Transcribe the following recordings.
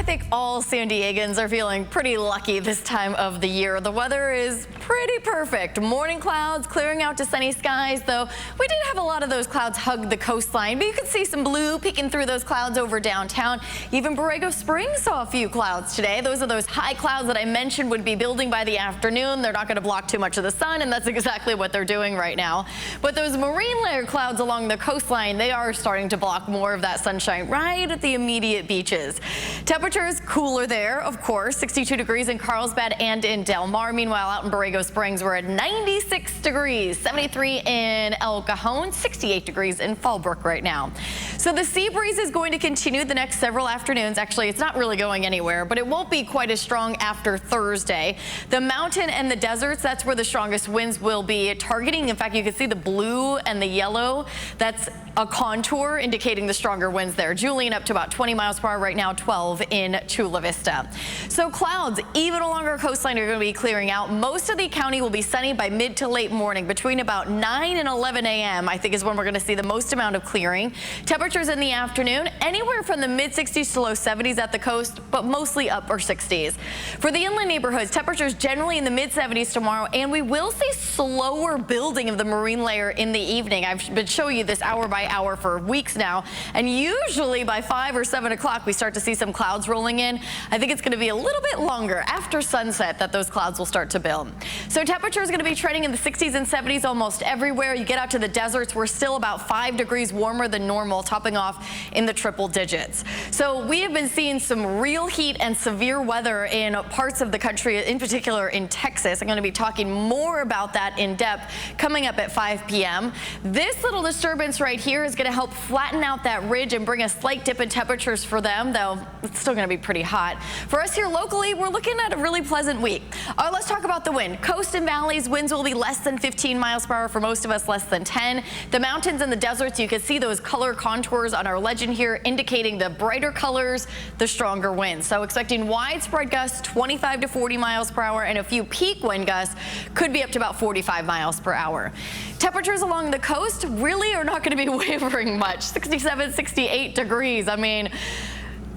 think all San Diegans are feeling pretty lucky this time of the year. The weather is pretty perfect. Morning clouds clearing out to sunny skies, though we did have a lot of those clouds hug the coastline, but you could see some blue peeking through those clouds over downtown. Even Borrego Springs saw a few clouds today. Those are those high clouds that I mentioned would be building by the afternoon. They're not going to block too much of the sun, and that's exactly what they're doing right now. But those marine layer clouds along the coastline, they are starting to block more of that sunshine right at the immediate beaches. Temperatures cooler there, of course, 62 degrees in Carlsbad and in Del Mar. Meanwhile, out in Borrego Springs, we're at 96 degrees, 73 in El Cajon, 68 degrees in Fallbrook right now. So the sea breeze is going to continue the next several afternoons. Actually, it's not really going anywhere, but it won't be quite as strong after Thursday. The mountain and the deserts, that's where the strongest winds will be targeting. In fact, you can see the blue and the yellow. That's a contour indicating the stronger winds there. Julian up to about 20 miles per hour right now, 12 in Chula Vista. So clouds, even along our coastline, are going to be clearing out. Most of the county will be sunny by mid to late morning. Between about 9 and 11 a.m., I think, is when we're going to see the most amount of clearing. Temperatures in the afternoon, anywhere from the mid 60s to low 70s at the coast, but mostly upper 60s. For the inland neighborhoods, temperatures generally in the mid 70s tomorrow, and we will see slower building of the marine layer in the evening. I've been showing you this hour by hour for weeks now, and usually by 5 or 7 o'clock we start to see some clouds rolling in. I think it's going to be a little bit longer after sunset that those clouds will start to build. So temperature is going to be trending in the 60s and 70s almost everywhere. You get out to the deserts, we're still about 5 degrees warmer than normal, topping off in the triple digits. So we have been seeing some real heat and severe weather in parts of the country, in particular in Texas. I'm going to be talking more about that in depth coming up at 5 p.m. This little disturbance right here is going to help flatten out that ridge and bring a slight dip in temperatures for them, though it's still going to be pretty hot. For us here locally, we're looking at a really pleasant week. Let's talk about the wind. Coast and valleys, winds will be less than 15 miles per hour for most of us, less than 10. The mountains and the deserts, you can see those color contours on our legend here indicating the brighter colors, the stronger winds. So expecting widespread gusts, 25 to 40 miles per hour, and a few peak wind gusts could be up to about 45 miles per hour. Temperatures along the coast really are not going to be wavering much. 67, 68 degrees. I mean,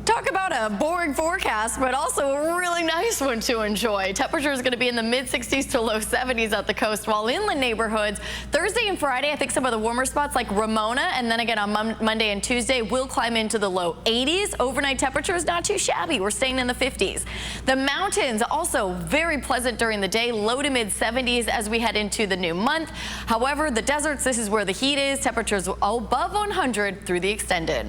talk about a boring forecast, but also a really nice one to enjoy. Temperature is going to be in the mid 60s to low 70s at the coast, while inland neighborhoods, Thursday and Friday, I think some of the warmer spots like Ramona, and then again on Monday and Tuesday, will climb into the low 80s. Overnight temperatures not too shabby. We're staying in the 50s. The mountains also very pleasant during the day, low to mid 70s as we head into the new month. However, the deserts, this is where the heat is. Temperatures above 100 through the extended.